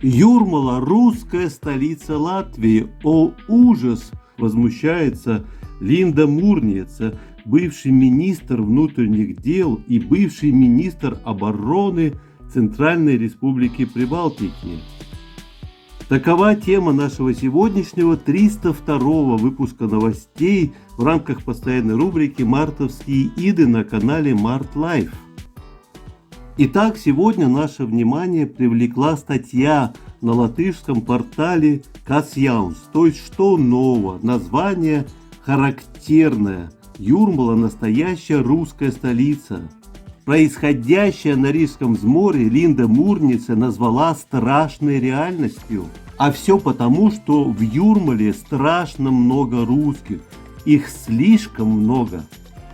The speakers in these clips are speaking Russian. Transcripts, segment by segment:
Юрмала – русская столица Латвии. О, ужас! Возмущается Линда Мурниеце, бывший министр внутренних дел и бывший министр обороны Центральной Республики Прибалтики. Такова тема нашего сегодняшнего 302 выпуска новостей в рамках постоянной рубрики «Мартовские иды» на канале Март Лайф. Итак, сегодня наше внимание привлекла статья на латышском портале Kas jauns, то есть что нового, название характерное. Юрмала – настоящая русская столица. Происходящее на Рижском взморье Линда Мурниеце назвала страшной реальностью. А все потому, что в Юрмале страшно много русских. Их слишком много.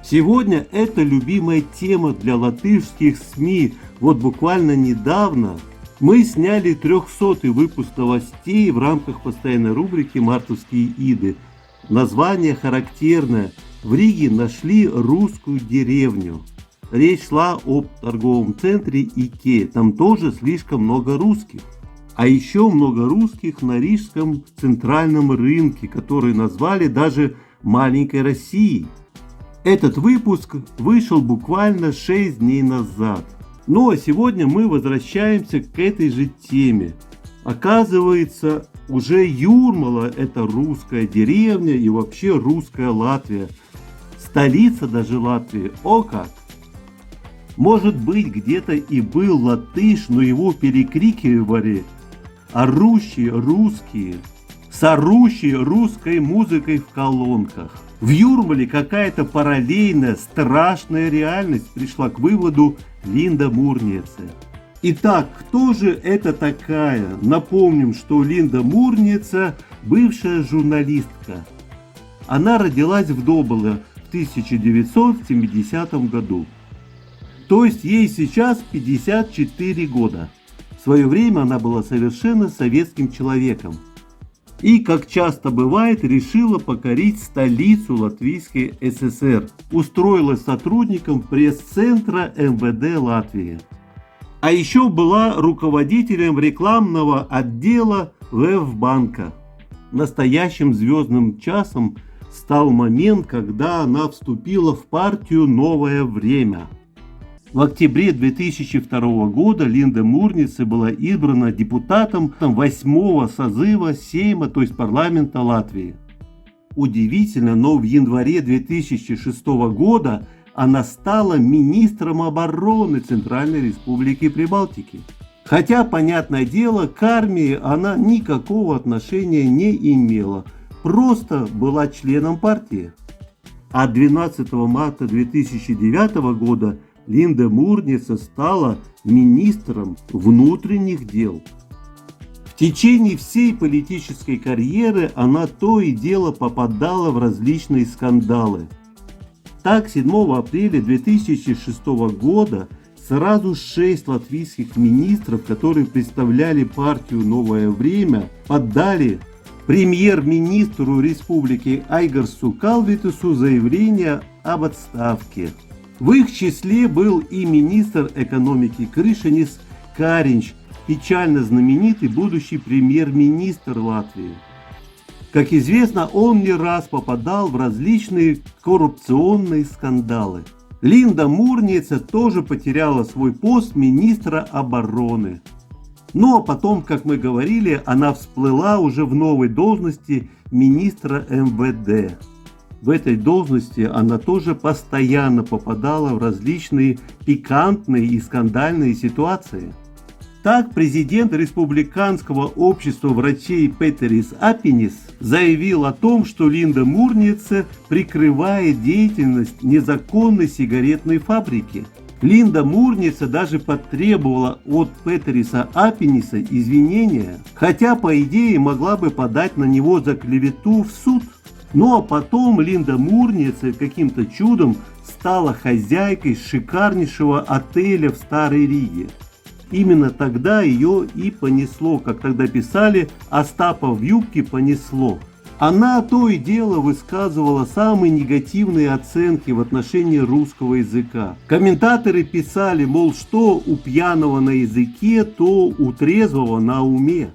Сегодня это любимая тема для латышских СМИ. Вот буквально недавно мы сняли 300-й выпуск новостей в рамках постоянной рубрики «Мартовские иды». Название характерное. В Риге нашли русскую деревню. Речь шла об торговом центре Икеа. Там тоже слишком много русских. А еще много русских на Рижском центральном рынке, который назвали даже «маленькой Россией». Этот выпуск вышел буквально 6 дней назад. Ну а сегодня мы возвращаемся к этой же теме. Оказывается, уже Юрмала – это русская деревня и вообще русская Латвия. Столица даже Латвии. О как! Может быть, где-то и был латыш, но его перекрикивали орущие русские, с орущей русской музыкой в колонках. В Юрмале какая-то параллельная страшная реальность, пришла к выводу Линда Мурниеце. Итак, кто же это такая? Напомним, что Линда Мурниеце – бывшая журналистка. Она родилась в Доболе в 1970 году. То есть ей сейчас 54 года. В свое время она была совершенно советским человеком. И, как часто бывает, решила покорить столицу Латвийской ССР. Устроилась сотрудником пресс-центра МВД Латвии. А еще была руководителем рекламного отдела ВЭФ-банка. Настоящим звездным часом стал момент, когда она вступила в партию «Новое время». В октябре 2002 года Линда Мурниеце была избрана депутатом 8-го созыва Сейма, то есть парламента Латвии. Удивительно, но в январе 2006 года она стала министром обороны Центральной Республики Прибалтики. Хотя, понятное дело, к армии она никакого отношения не имела, просто была членом партии. А 12 марта 2009 года Линда Мурниеце стала министром внутренних дел. В течение всей политической карьеры она то и дело попадала в различные скандалы. Так, 7 апреля 2006 года сразу 6 латвийских министров, которые представляли партию «Новое время», подали премьер-министру республики Айгарсу Калвитусу заявление об отставке. В их числе был и министр экономики Кришинис Каринч, печально знаменитый будущий премьер-министр Латвии. Как известно, он не раз попадал в различные коррупционные скандалы. Линда Мурниеце тоже потеряла свой пост министра обороны. Но потом, как мы говорили, она всплыла уже в новой должности министра МВД. В этой должности она тоже постоянно попадала в различные пикантные и скандальные ситуации. Так, президент Республиканского общества врачей Петерис Апинис заявил о том, что Линда Мурниеце прикрывает деятельность незаконной сигаретной фабрики. Линда Мурниеце даже потребовала от Петериса Апиниса извинения, хотя по идее могла бы подать на него за клевету в суд. Ну а потом Линда Мурниеце каким-то чудом стала хозяйкой шикарнейшего отеля в Старой Риге. Именно тогда ее и понесло, как тогда писали, Остапа в юбке понесло. Она то и дело высказывала самые негативные оценки в отношении русского языка. Комментаторы писали, мол, что у пьяного на языке, то у трезвого на уме.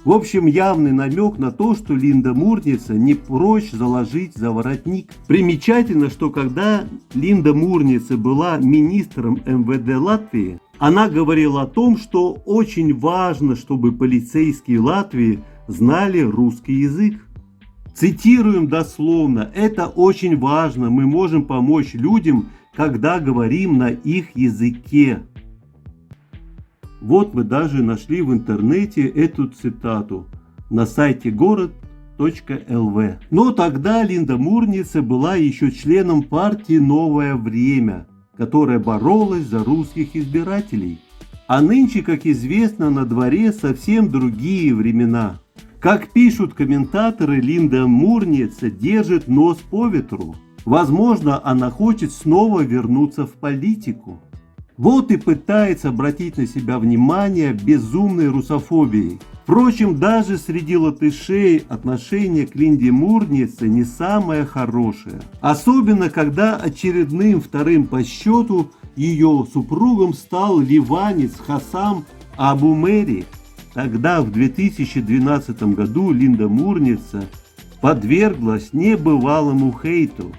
В общем, явный намек на то, что Линда Мурнице не прочь заложить за воротник. Примечательно, что когда Линда Мурнице была министром МВД Латвии, она говорила о том, что очень важно, чтобы полицейские Латвии знали русский язык. Цитируем дословно: «Это очень важно, мы можем помочь людям, когда говорим на их языке». Вот мы даже нашли в интернете эту цитату на сайте город.лв. Но тогда Линда Мурнице была еще членом партии «Новое время», которая боролась за русских избирателей. А нынче, как известно, на дворе совсем другие времена. Как пишут комментаторы, Линда Мурнице держит нос по ветру. Возможно, она хочет снова вернуться в политику. Вот и пытается обратить на себя внимание безумной русофобией. Впрочем, даже среди латышей отношение к Линде Мурнице не самое хорошее. Особенно, когда очередным вторым по счету ее супругом стал ливанец Хасам Абумери. Тогда, в 2012 году, Линда Мурнице подверглась небывалому хейту.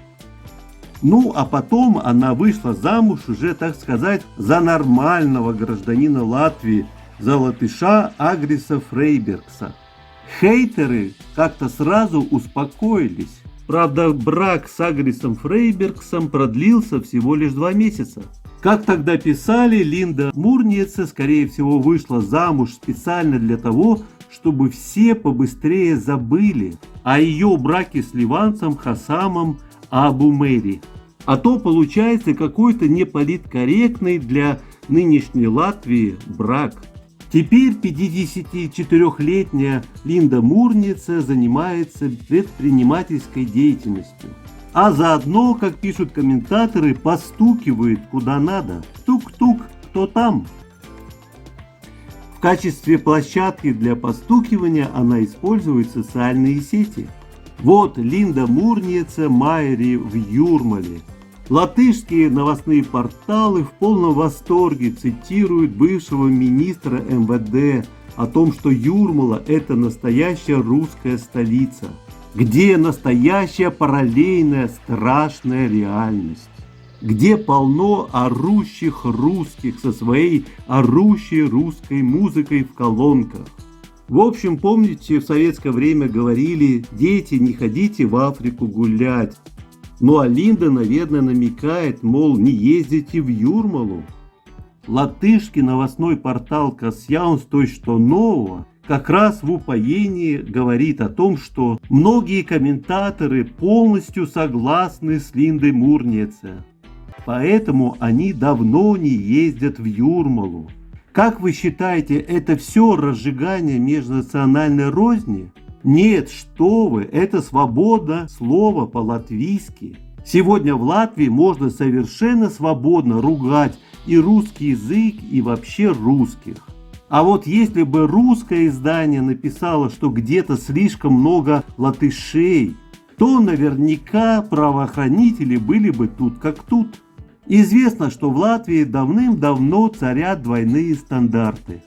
Ну, а потом она вышла замуж уже, так сказать, за нормального гражданина Латвии, за латыша Агриса Фрейбергса. Хейтеры как-то сразу успокоились. Правда, брак с Агрисом Фрейбергсом продлился всего лишь 2 месяца. Как тогда писали, Линда Мурнице, скорее всего, вышла замуж специально для того, чтобы все побыстрее забыли о ее браке с ливанцем Хасамом Абумери. А то получается какой-то неполиткорректный для нынешней Латвии брак. Теперь 54-летняя Линда Мурнице занимается предпринимательской деятельностью. А заодно, как пишут комментаторы, постукивает куда надо. Тук-тук, кто там? В качестве площадки для постукивания она использует социальные сети. Вот Линда Мурнице Майри в Юрмале. Латышские новостные порталы в полном восторге цитируют бывшего министра МВД о том, что Юрмала – это настоящая русская столица, где настоящая параллельная страшная реальность, где полно орущих русских со своей орущей русской музыкой в колонках. В общем, помните, в советское время говорили: дети, не ходите в Африку гулять. Ну а Линда, наверное, намекает, мол, не ездите в Юрмалу. Латышский новостной портал Касьяунс той что нового как раз в упоении говорит о том, что многие комментаторы полностью согласны с Линдой Мурнице. Поэтому они давно не ездят в Юрмалу. Как вы считаете, это все разжигание межнациональной розни? Нет, что вы, это свобода слова по-латвийски. Сегодня в Латвии можно совершенно свободно ругать и русский язык, и вообще русских. А вот если бы русское издание написало, что где-то слишком много латышей, то наверняка правоохранители были бы тут как тут. Известно, что в Латвии давным-давно царят двойные стандарты.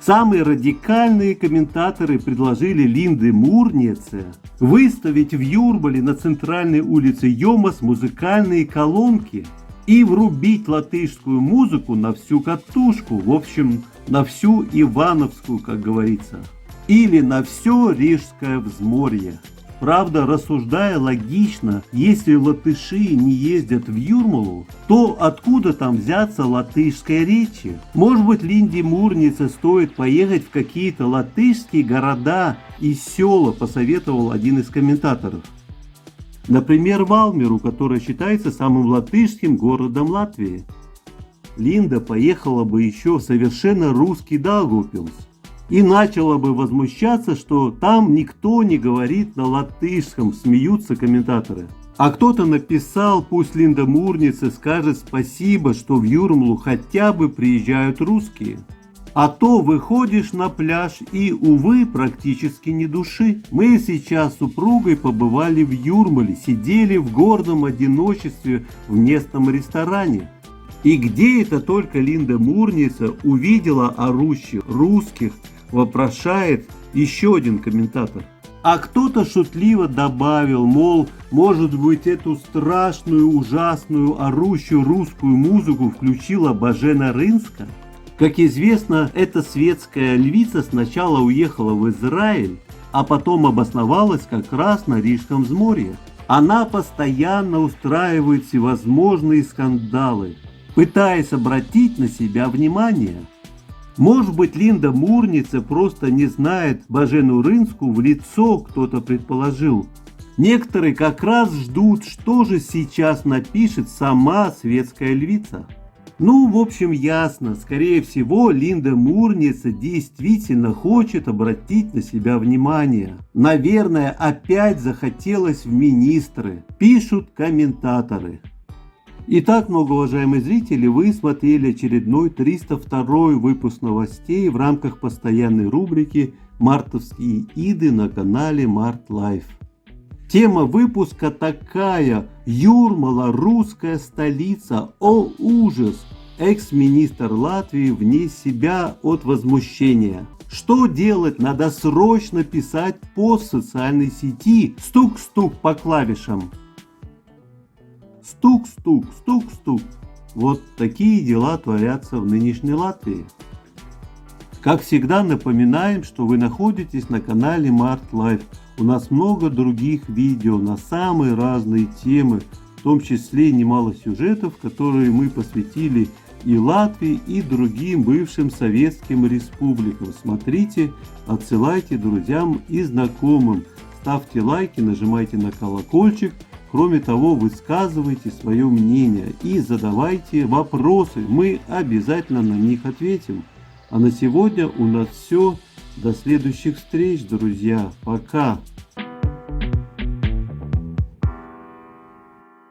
Самые радикальные комментаторы предложили Линде Мурнице выставить в Юрмале на центральной улице Йомас музыкальные колонки и врубить латышскую музыку на всю катушку, в общем, на всю Ивановскую, как говорится, или на все Рижское взморье. Правда, рассуждая логично, если латыши не ездят в Юрмалу, то откуда там взяться латышской речи? Может быть, Линде Мурнице стоит поехать в какие-то латышские города и села, посоветовал один из комментаторов. Например, Валмеру, который считается самым латышским городом Латвии. Линда поехала бы еще в совершенно русский Даугавпилс и начала бы возмущаться, что там никто не говорит на латышском, смеются комментаторы. А кто-то написал, пусть Линда Мурнице скажет спасибо, что в Юрмалу хотя бы приезжают русские. А то выходишь на пляж и, увы, практически ни души. Мы сейчас с супругой побывали в Юрмале, сидели в гордом одиночестве в местном ресторане. И где это только Линда Мурница увидела орущих русских, вопрошает еще один комментатор. А кто-то шутливо добавил, мол, может быть, эту страшную, ужасную, орущую русскую музыку включила Божена Рынска? Как известно, эта светская львица сначала уехала в Израиль, а потом обосновалась как раз на Рижском взморье. Она постоянно устраивает всевозможные скандалы, пытаясь обратить на себя внимание. Может быть, Линда Мурница просто не знает Божену Рынску в лицо, кто-то предположил. Некоторые как раз ждут, что же сейчас напишет сама светская львица. Ну, в общем, ясно, скорее всего, Линда Мурница действительно хочет обратить на себя внимание. Наверное, опять захотелось в министры, пишут комментаторы. Итак, многоуважаемые зрители, вы смотрели очередной 302 выпуск новостей в рамках постоянной рубрики «Мартовские иды» на канале Март Лайф. Тема выпуска такая: Юрмала, русская столица, о ужас! Экс-министр Латвии вне себя от возмущения. Что делать? Надо срочно писать пост в социальной сети. Стук-стук по клавишам. Стук-стук, стук-стук. Вот такие дела творятся в нынешней Латвии. Как всегда, напоминаем, что вы находитесь на канале Март Лайф. У нас много других видео на самые разные темы, в том числе немало сюжетов, которые мы посвятили и Латвии, и другим бывшим советским республикам. Смотрите, отсылайте друзьям и знакомым, ставьте лайки, нажимайте на колокольчик. Кроме того, высказывайте свое мнение и задавайте вопросы, мы обязательно на них ответим. А на сегодня у нас все. До следующих встреч, друзья. Пока.